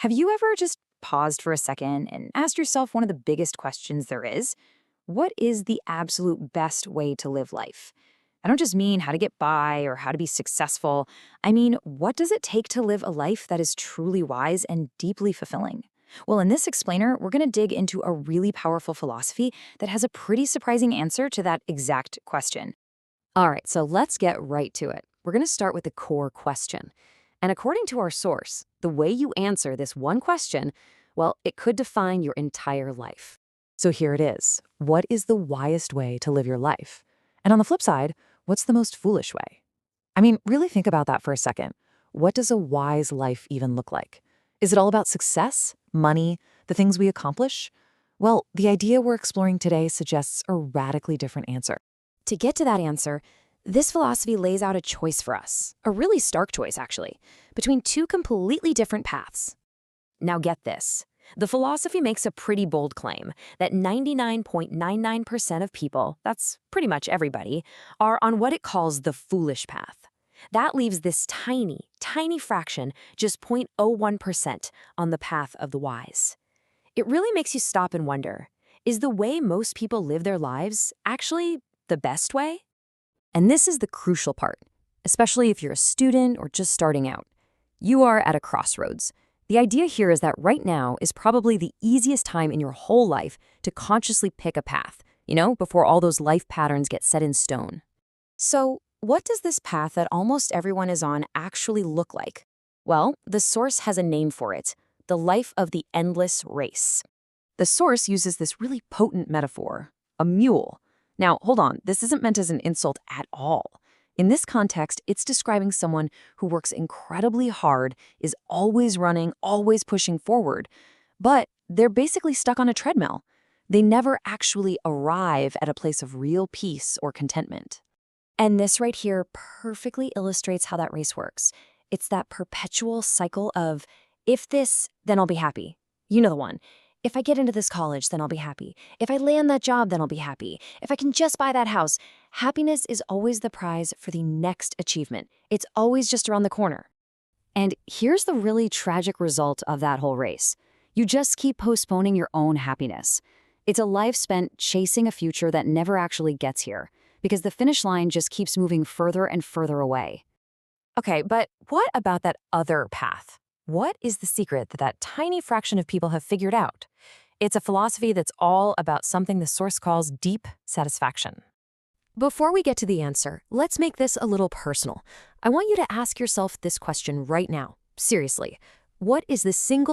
Have you ever just paused for a second and asked yourself one of the biggest questions there is? What is the absolute best way to live life? I don't just mean how to get by or how to be successful. I mean, what does it take to live a life that is truly wise and deeply fulfilling? Well, in this explainer, we're going to dig into a really powerful philosophy that has a pretty surprising answer to that exact question. All right, so let's get right to it. We're going to start with the core question. And according to our source, the way you answer this one question, well, it could define your entire life. So here it is. What is the wisest way to live your life? And on the flip side, what's the most foolish way? I mean, really think about that for a second. What does a wise life even look like? Is it all about success, money, the things we accomplish? Well, the idea we're exploring today suggests a radically different answer. To get to that answer, this philosophy lays out a choice for us, a really stark choice actually, between two completely different paths. Now get this. The philosophy makes a pretty bold claim that 99.99% of people, that's pretty much everybody, are on what it calls the foolish path. That leaves this tiny, tiny fraction, just 0.01% on the path of the wise. It really makes you stop and wonder, is the way most people live their lives actually the best way? And this is the crucial part, especially if you're a student or just starting out. You are at a crossroads. The idea here is that right now is probably the easiest time in your whole life to consciously pick a path, before all those life patterns get set in stone. So, what does this path that almost everyone is on actually look like? Well, the source has a name for it, the life of the endless race. The source uses this really potent metaphor, a mule. Now, hold on, this isn't meant as an insult at all. In this context, it's describing someone who works incredibly hard, is always running, always pushing forward, but they're basically stuck on a treadmill. They never actually arrive at a place of real peace or contentment. And this right here perfectly illustrates how that race works. It's that perpetual cycle of, if this, then I'll be happy. You know the one. If I get into this college, then I'll be happy. If I land that job, then I'll be happy. If I can just buy that house. Happiness is always the prize for the next achievement. It's always just around the corner. And here's the really tragic result of that whole race. You just keep postponing your own happiness. It's a life spent chasing a future that never actually gets here, because the finish line just keeps moving further and further away. Okay, but what about that other path? What is the secret that that tiny fraction of people have figured out? It's a philosophy that's all about something the source calls deep satisfaction. Before we get to the answer, let's make this a little personal. I want you to ask yourself this question right now. Seriously, what is the single